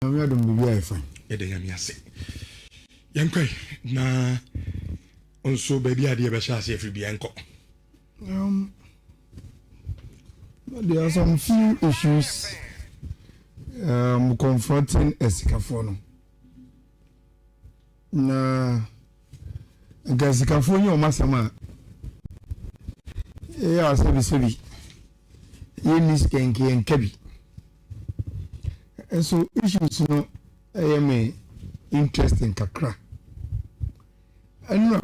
We don't be very fine. Yamiase. Yankwe na also baby idea be share free bianco. There are some few issues confronting Esikafono. Na Esikafono masama. Yeah, sebi. Yenis kenki and kebi. And so issues no I am interesting kakra. And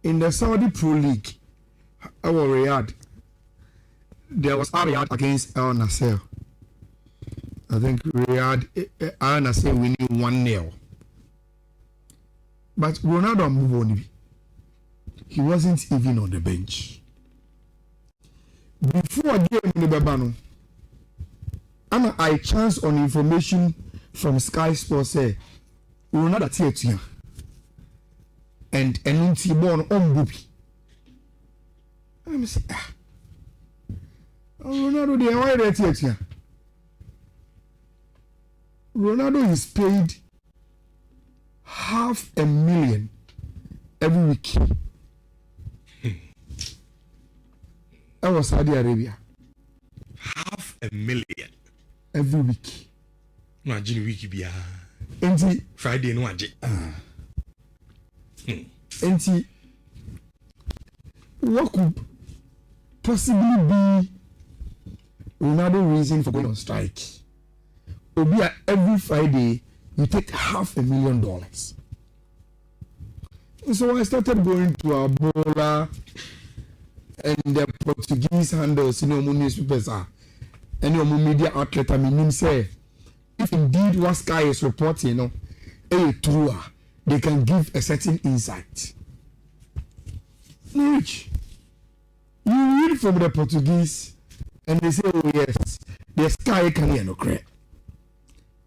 in the Saudi Pro League, our Riyadh, there was Riyadh against Al Nassr. I think Riyadh, Al Nassr winning 1-0. But Ronaldo moved on. He wasn't even on the bench. Before I gave him the Babano, I chanced on information from Sky Sports say Ronaldo tier and NT born on Bupi. I'm saying, Ronaldo, they are right here. Ronaldo is paid $500,000 every week. That was Saudi Arabia. $500,000 every week. No, a week be Friday no aje. What could possibly be another reason for going on strike? Obia, every Friday you take $500,000. And so I started going to Ebola and the Portuguese handles, newspapers are any media outlet. I mean, say if indeed what Sky is reporting, true, they can give a certain insight. Rich, you read from the Portuguese and they say, oh yes, the Sky can hear no credit.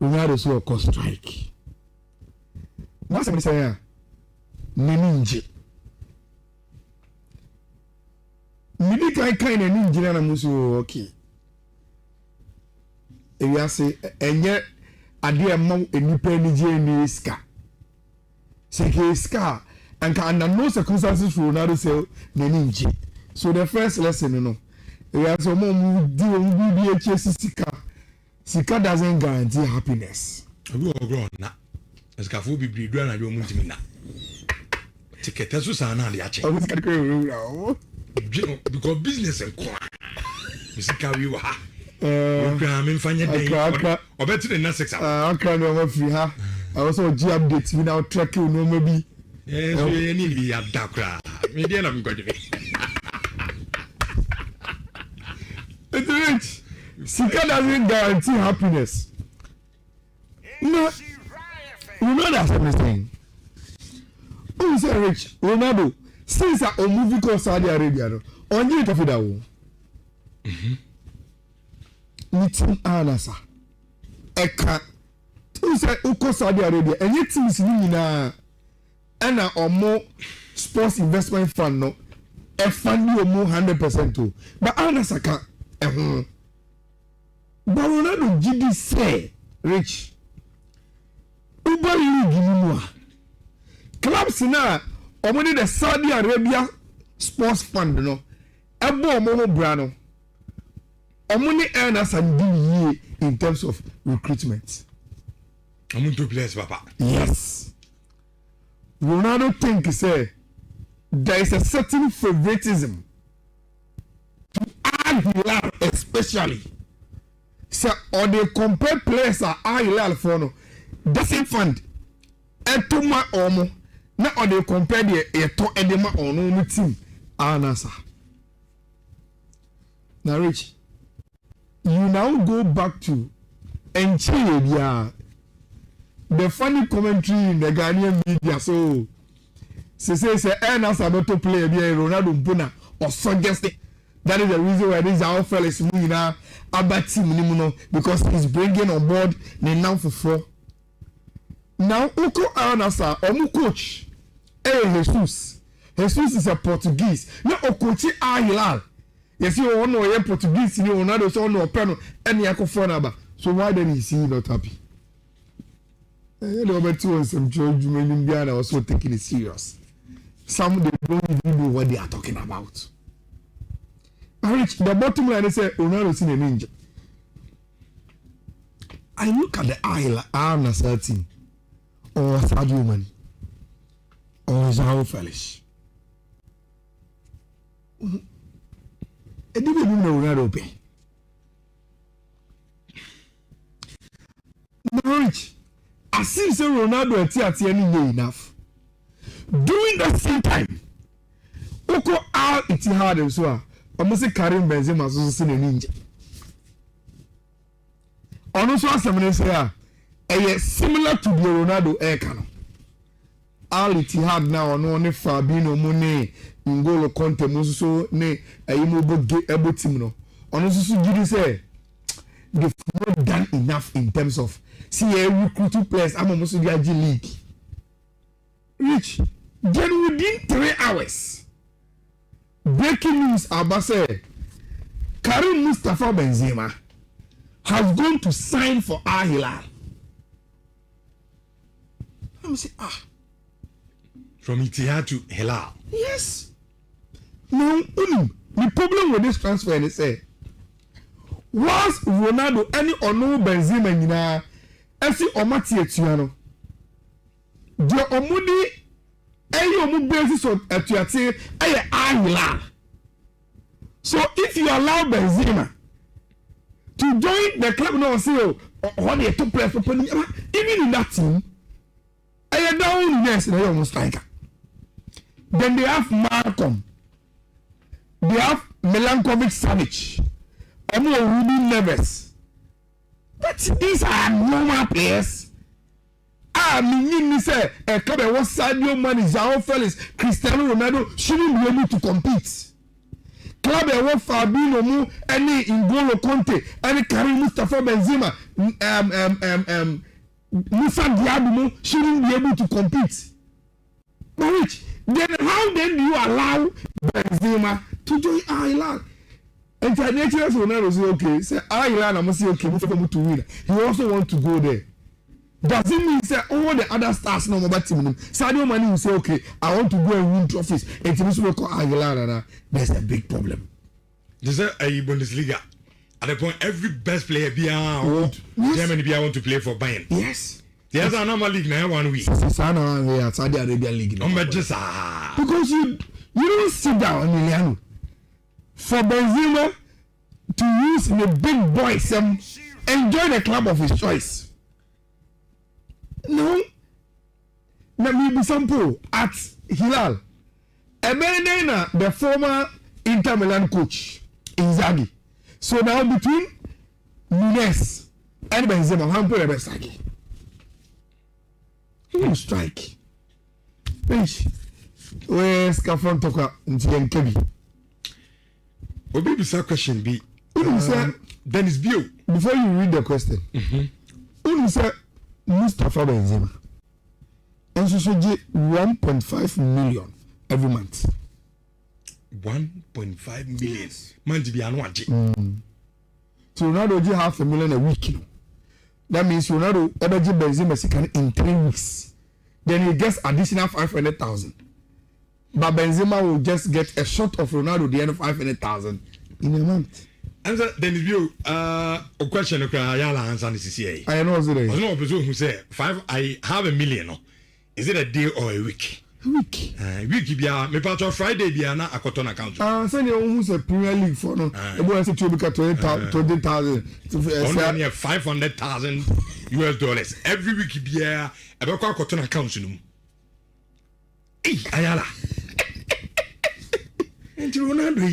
Ronaldo so a cost strike. What's the say? Neninji. Midi kai kind of ninja na musu okay. If you say enye ade ma enipa ni je ni ska. Say ska and under no circumstances for Ronaldo say neninji. So the first lesson, we are so more do Sika doesn't guarantee happiness. We all grown na. Eskafu bi do na do muntimi na. Ticket so sa na de ache. Because business and Sika we wa. Me mfanya den. Obetu the next exam. Okay, no free ha. I also G update without tracking no maybe. Yes, we need be adakra. Me dey na me go dey. It's rich. Sika doesn't guarantee happiness. No, that's everything. Who is rich? Ronaldo. Since a movie called Saudi Arabia, on you to that. Meeting Anasa. Eka. Who say Uko Saudi Arabia? And yet things na ana or more sports investment fund no. A fund you more 100% too. But Anasa can. But Ronaldo GD say rich. Uber you give me clubs na omoni the Saudi Arabia sports fund no. Ebo omo brano. Omoni earners and DE in terms of recruitment. I'm to players, Papa. Yes. Ronaldo think say there is a certain favoritism to Ayala especially. So or they compare players at Ayala for no doesn't fund etoma omo na or they compare the eto edema ono team Anasa. Now Rich, you now go back to Nhyira. The funny commentary in the Ghanaian media so say Anasa not to play Ronaldo Mpuna or suggesting that is the reason why this our fellas Muina Abati Minimuno because he's bringing on board the now for 4. Now Uko Anasa or coach Jesus is a Portuguese. Now Okochi Ayala. Yes, you know Portuguese, you know so no pen any akofona ba. So why then is he not happy? You know, but two and some children in India are also taking it serious. Some they don't even know what they are talking about. Rich, the bottom line is Ronaldo seen a ninja. I look at the Ayala Nassr team, or Sadio Mane, or João Felix. It didn't even know Ronaldo pay. Now, Rich, I see Ronaldo at any enough. During that same time, Oko Al Ittihad and so on. Almost Karim Benzema so seen a ninja. Also, some say similar to the Ronaldo Ekano. Al Ittihad now no ne Fabinho Mone N'Golo Conte Muso ne Ebo team no. Also, Gidi say they've not done enough in terms of recruiting players. I'm almost the IG league. Rich, then within 3 hours. Breaking news about say Karim Mustafa Benzema has gone to sign for Ayala. Let me say, from Ittihad to Hilal. Yes. Now, the problem with this transfer is say, was Ronaldo any or no Benzema nina, esi omati etuano. The omudi. Ayo basis of Etiate Ayala. So if you allow Benzema to join the club now, say what they took place for even in that team, I down yes, they almost striker. Then they have Malcolm, they have Milankovic Savic, Omo Ruben Neves. But these are normal players. Me say a club was Sadio Mane, João Felix, Cristiano Ronaldo shouldn't be able to compete. Club was Fabinho Mu, any N'Golo Conte, any Karim Mustafa Benzema, Musa Diaby shouldn't be able to compete. But which then how then do you allow Benzema to join Ayala? International Ronaldo say okay, say Ayala I must say okay, to win. He also want to go there. Does it mean say all the other stars no more team? Sadio Mane will say, okay, I want to go and win trophies. And teams will call Ayala. There's a big problem. There's a Bundesliga. At the point, every best player Germany want to play for Bayern. Yes. There's a normal league now 1 week. Saudi Arabia league. Because you don't sit down, Emiliano. For Benzema to use the big boys and enjoy the club of his choice. No, let me be sample at Hilal. Ebenena, the former Inter Milan coach, Inzaghi. So now between Nunes and Benzema, how many best Inzaghi? He will strike. Finish. Where's Kafron Toka in Kebi? Obi bisa question B. Dennis Bio. Before you read the question, say Mustafa Benzema and so get 1.5 million every month. 1.5 million. Man to be anwaji. So Ronaldo get $500,000 a week. That means Ronaldo ever get Benzema in 3 weeks. Then he gets additional 500,000. But Benzema will just get a shot of Ronaldo the end of 500,000 in a month. Answer then you a question Ayala answer this is I know today. I know person who say I have $1 million. Is it a day or a week? A week. Week bia me part of Friday bia na akoton account. Send you who's a Premier League for no. The boy say to be 20,000 to 500,000 US dollars every week bia e be kwa akoton account no. Ayala. And Ronaldo,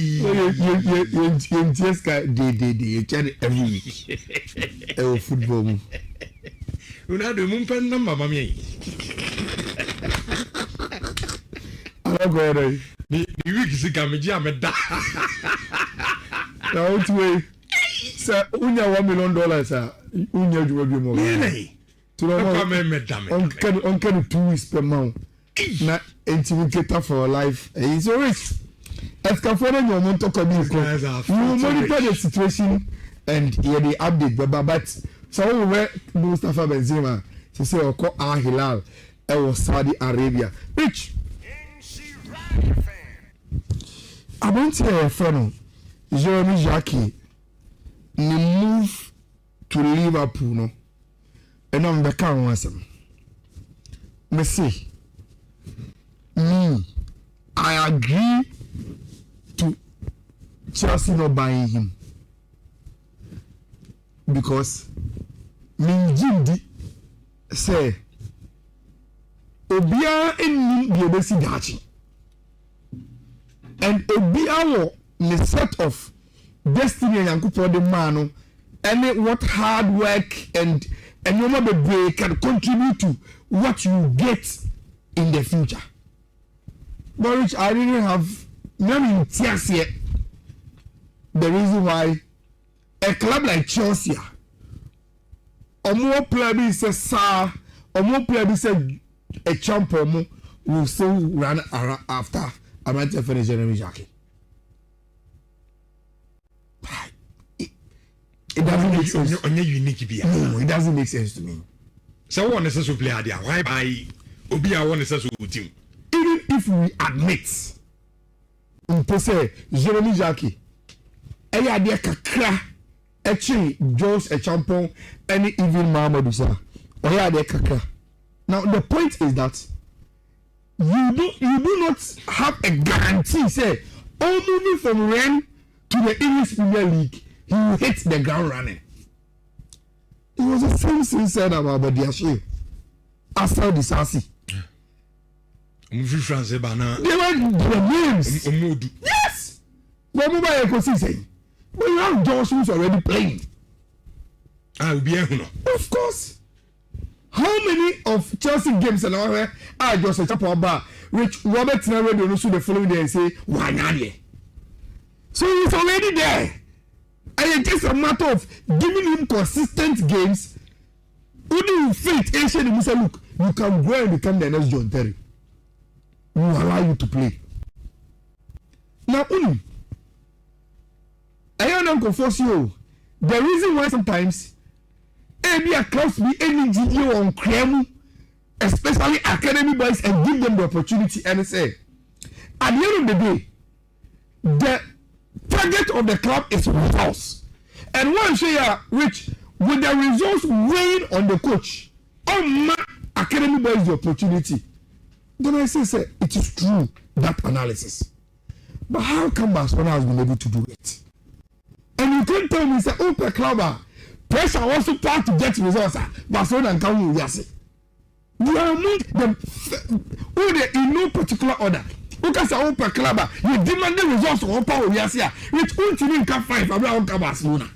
you just got you carry every week. Football. Ronaldo, mumpen number, mammy. I'm going the week is coming, jam it. Now, way, sir, Unya $1 million, Unya will be more. To know, on 2 weeks per month. Na intimidator for life. It's always as California you monitor the situation and the update but So we Mustafa Benzema she say oko Al Hilal Saudi Arabia. Rich. I want to hear a friend Jeremy Jackie move to Liverpool no. And I'm the car once. Me say I agree to Chelsea not buying him because me Jimdi say Obia eni bi obesi dachi and Obia wo the set of destiny and Yankupon the man and what hard work and your mother can contribute to what you get in the future. But which I didn't have none tears yet. The reason why a club like Chelsea, or more player says or more player said a champion will still run after a match for the Jeremy Jackie. It doesn't make sense. No, it doesn't make sense to me. So one is a player there. Why buy Obia one is a team? Even if we admit, we say Jeremy Jackie, I idea kakra, actually Jones a champion, any even Mamadou Sa, I idea kakra. Now the point is that you do not have a guarantee. Say, all moving from Rennes to the English Premier League, he will hit the ground running. It was the same thing said about Badiashi. After the Sassi. They were names. Yes. But you have Josh who's already playing. Of course. How many of Chelsea games and all that are just a chapel bar which Robert Nhyira also the following day and say, why not? So he's already there. And it's just a matter of giving him consistent games. Only you fit Asian and say, look, you can go and become the next John Terry. We will allow you to play. Now, I don't know force you. The reason why sometimes any clubs be any GDO on Kremu, especially academy boys, and give them the opportunity and say, at the end of the day, the target of the club is results. And once you are rich, with the results weighing on the coach, my academy boys the opportunity. Then I say, it is true, that analysis. But how come Barcelona has been able to do it? And you can't tell me, say, per club, pressure also part to get results. Barcelona and Kawu, yes. You are not the in no particular order. Because I per club, you demand the results of power, yes, which ultimately can find around Barcelona.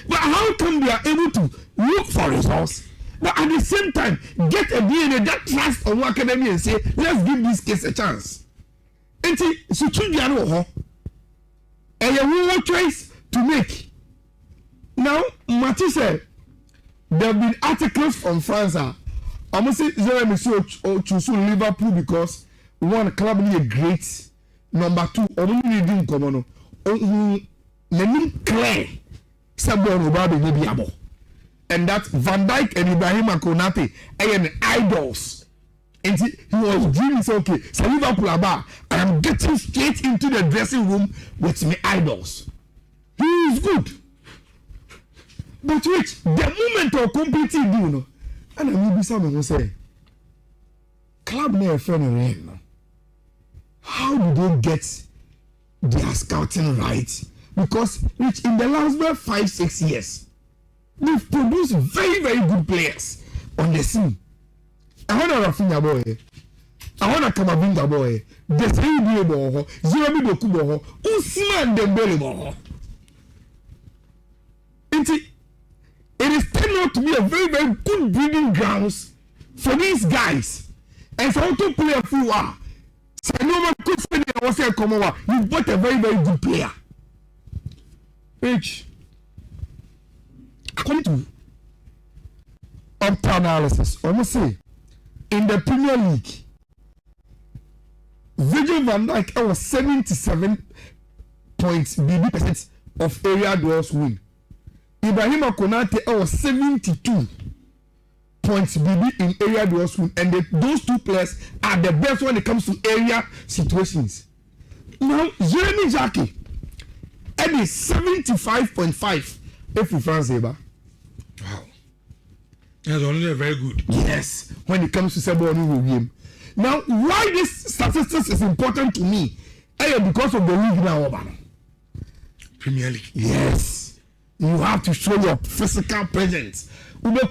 But how come they are able to look for results? But at the same time, get a DNA that trust on academy and say, let's give this case a chance. And so and you have a choice to make. Now, Matthew said, there have been articles from France. I'm going to say, Jeremy choose Liverpool because one, club is a great. Number two, only didn't come on. Clear. And that Van Dijk and Ibrahim Konate are idols. And he was dreaming, so okay, so Liverpool I am getting straight into the dressing room with my idols. He is good. But wait, the moment of competing, you know, and I will be someone who say, club near friend, how do they get their scouting right? Because which in the last 5-6 years, they've produced very, very good players on the scene. I want a Rafinha boy. I want a Kamavinga boy. The same boy. Jeremy Doku boy. Ousmane Dembele boy. It is turned out to be a very, very good breeding grounds for these guys. And for to play a few hours. So no man could say I was a come over. You bought a very, very good player. Rich. According to Opta analysis, almost say in the Premier League, Virgil van Dijk was 77 points, BB% of area duels win. Ibrahima Konate was 72 points BB in area duels, and those two players are the best when it comes to area situations. Now, Jeremy Jackie, and is 75.5 if you France Eba. Wow. That's only very good. Yes, when it comes to Seboni game. Now, why this statistics is important to me? Because of the league now, Premier League. Yes, you have to show your physical presence. Because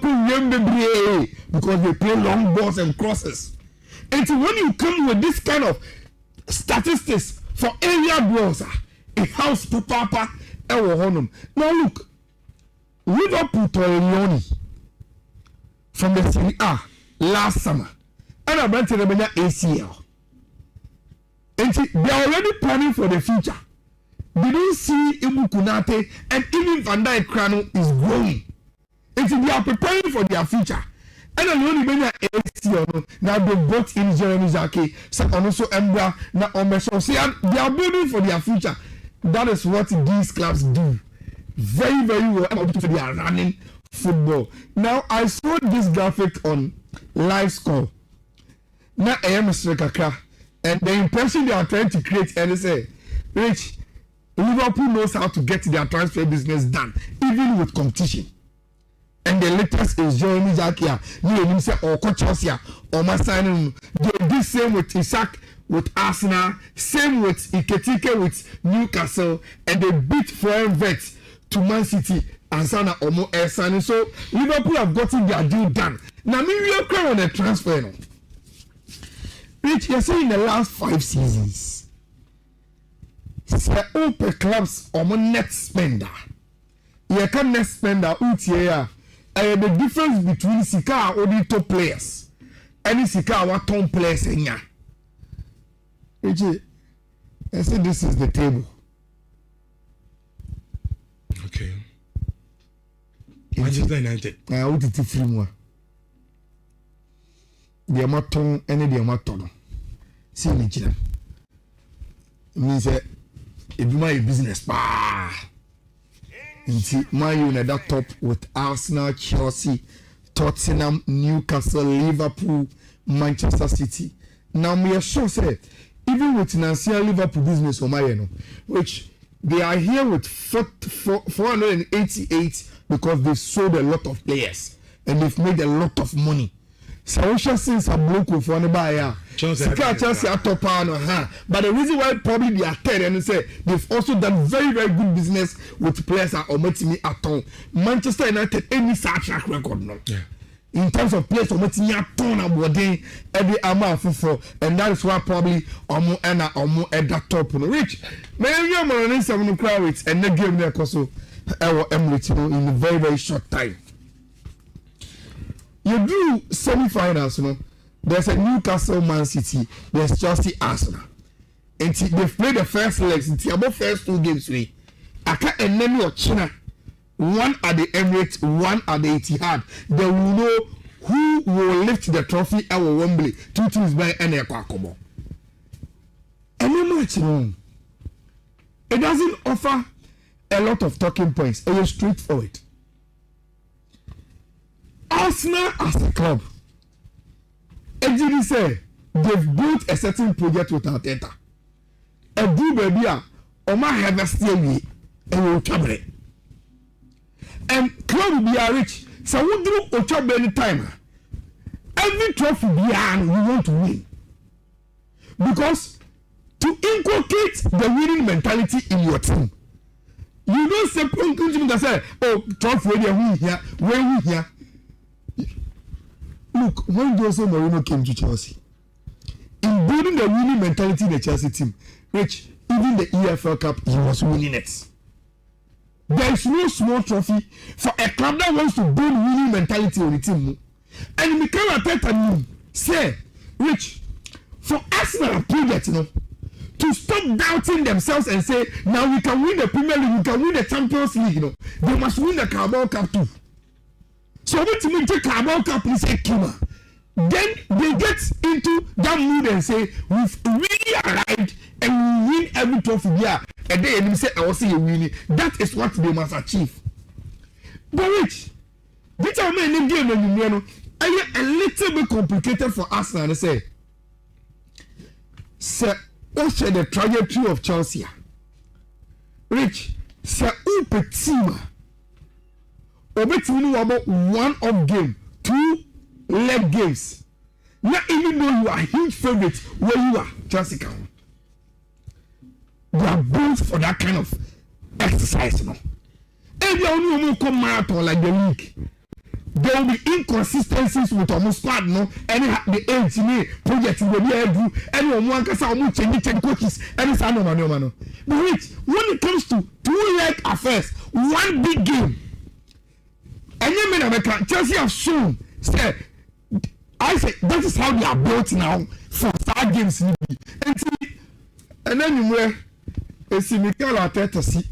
they play long balls and crosses. And so when you come with this kind of statistics for area duels, it helps Papa Honum. Now look, Liverpool to Leone from the Serie A last summer, and I went to the ACL. And they are already planning for the future. They don't see Ibu Kunate and even Van Dijk Krano is growing. And they are preparing for their future. And the only many ACL now they brought in Jeremy Zaki, so also Embra, now Omeso. See, they are building for their future. That is what these clubs do. Very, very well. They are running football. Now I saw this graphic on Live Score. Now I am Mr. Kakra. And the impression they are trying to create, and they say, Rich, Liverpool knows how to get their transfer business done, even with competition. And the latest is Jeremy Zakia, you say, or Chelsea, or Masani. They did same with Isaac, with Arsenal, same with Iketike, with Newcastle, and they beat foreign vets to Man City and Sana Omo Sani. So Liverpool have gotten their deal done. Now, we are crying on the transfer. No? Rich, you say in the last 5 seasons, say open clubs or net spender. You can net spender UTA. The difference between Sika or the top players and Sika or top players in ya. Rich, I say this is the table. Okay. Manchester United. I want it to free more. The amaton and the amaton. See Nhyira. Means if you my business, my unit that top with Arsenal, Chelsea, Tottenham, Newcastle, Liverpool, Manchester City. Now we are sure say even with Nassr Liverpool business on my which they are here with 488 because they've sold a lot of players and they've made a lot of money. So we shall see some local for anybody. Chelsea are top on but the reason why probably they are third and say they've also done very, very good business with players at Ometimi at all. Manchester United any such track record no. Yeah. In terms of players Ometimi at all and every amount for and that is why probably Omo at that top no rich. Maybe you are on some crowds and the game there also Emirates in a very, very short time. You do semi-finals, you know. There's a Newcastle, Man City. There's Chelsea, Arsenal. And they've played the first legs. It's about first 2 games. I can't enemy of China. One at the Emirates, one at the Etihad. They will know who will lift the trophy at Wembley. 2 teams by any Kwakomo. Any match, you know. It doesn't offer a lot of talking points. It is straightforward. Arsenal as a club, say they've built a certain project with Arteta. A do baby, Oma have a still and will travel. And club be rich, so we do Ochob any time. Every trophy we want to win. Because to inculcate the winning mentality in your team, you don't say, oh, trophy win here, win here. Look, when Jose Mourinho came to Chelsea, in building the winning mentality in the Chelsea team, Rich, even the EFL Cup, he was winning it. There is no small trophy for a club that wants to build winning mentality on the team. And Mikel Arteta say, Rich, for Arsenal project, you know, to stop doubting themselves and say, now we can win the Premier League, we can win the Champions League, you know, they must win the Carabao Cup too. So when you take Carabao Cup, we say Kima. Then they get into that mood and say, we've really arrived and we win every trophy here. And then they say, I will say you winning. That is what they must achieve. But rich, this time in the game and you know, a little bit complicated for Arsenal. They say, sir, also the trajectory of Chelsea. Rich, sir, upe team. Obetini about one off game, 2 leg games. Not even though you are a huge favorite where you are, Chelsea can. You are built for that kind of exercise, no. If you only come marathon like the league, there will be inconsistencies with almost squad, no. Any the engineer project will be able to anyone can say almost change coaches, any sign of no. But wait, when it comes to 2 leg affairs, one big game. And you mean America, Chelsea have shown, say, I say that is how they are built now for star games. And then you wear see Mikel Arteta see.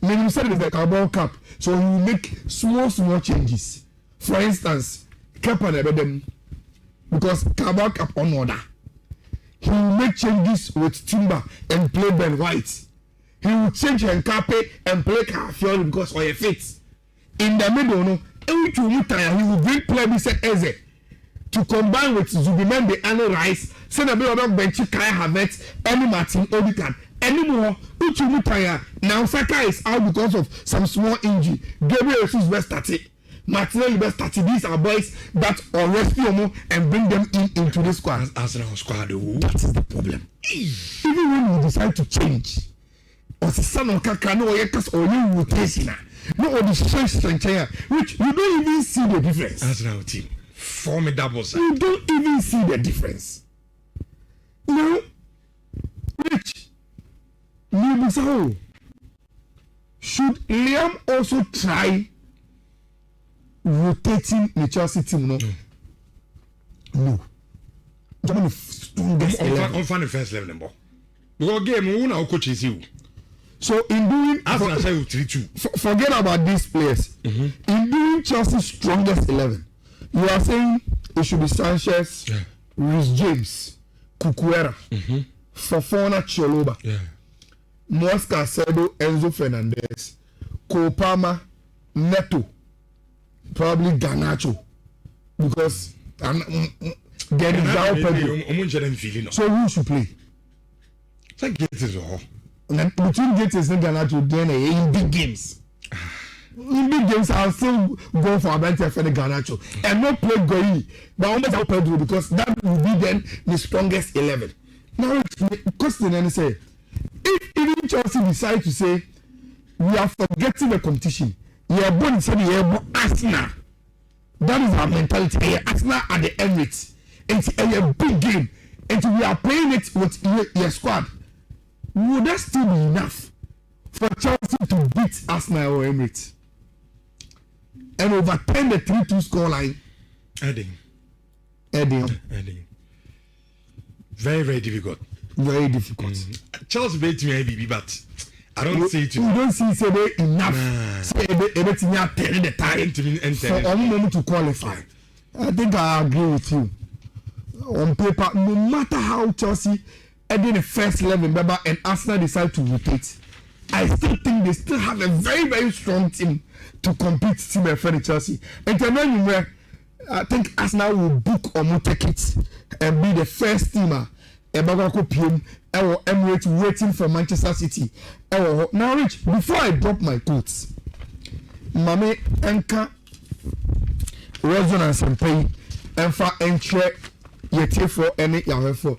When you said it's the Carabao Cup, so you make small changes. For instance, Kepa never them because Carabao Cup on order. He will make changes with Timber and play Ben White. He will change Nkape and play Cafiori because of a fit. In the middle, no, every 2 he will bring player Eze to combine with Zubimendi and Rice. Send a bit of bench Kai Havertz, any Martin Odegaard, anymore. Now Saka is out because of some small injury. Gabriel Jesus best started. Martinelli best started. These are boys that are rescue and bring them into the squad. Arsenal squad. That is the problem. Even when you decide to change, or the son of Kaka no or you rotation. No, the strength, which you don't even see the difference. Arsenal team, formidable. Sir. You don't even see the difference. Now, which should Liam also try rotating the Chelsea team? No. The strongest 11. On the first 11 ball. Because game we now coach is you. So in doing Arsenal say 3-2. Forget about these players. In doing Chelsea's strongest 11, you are saying it should be Sanchez, Reece James, Cucurella, Fofana, Choloba, Mosca, Cedo, Enzo Fernandez, Kopama, Neto, probably Garnacho, because there is our Pedro. So who should play? It's like Gates all. And then between Gates and Garnacho, then in big games. In big games, I'll still go for Abante for the Garnacho and not play Goyi, but almost out Pedro because that will be then the strongest 11. Now, question and say, if even Chelsea decide to say we are forgetting the competition, we are born inside the air, Arsenal. That is our mentality. Arsenal at the Emirates. It's a big game, and we are playing it with your squad. Would that still be enough for Chelsea to beat Arsenal or Emirates and overturn the 3-2 scoreline? Adding. Very, very difficult. Very difficult. Chelsea beat me, BB, but I don't see it. You don't see it enough. Say everything are telling the time for one moment to qualify. I think I agree with you. On paper, no matter how Chelsea ended the first 11 member and Arsenal decide to rotate, I still think they still have a very, very strong team to compete team and friend Chelsea. And then where I think Arsenal will book or take it and be the first teamer PM Emirates waiting for Manchester City. Now, Rich, before I drop my quotes, Mame Enka Resonance and Pay and for entry yet for any for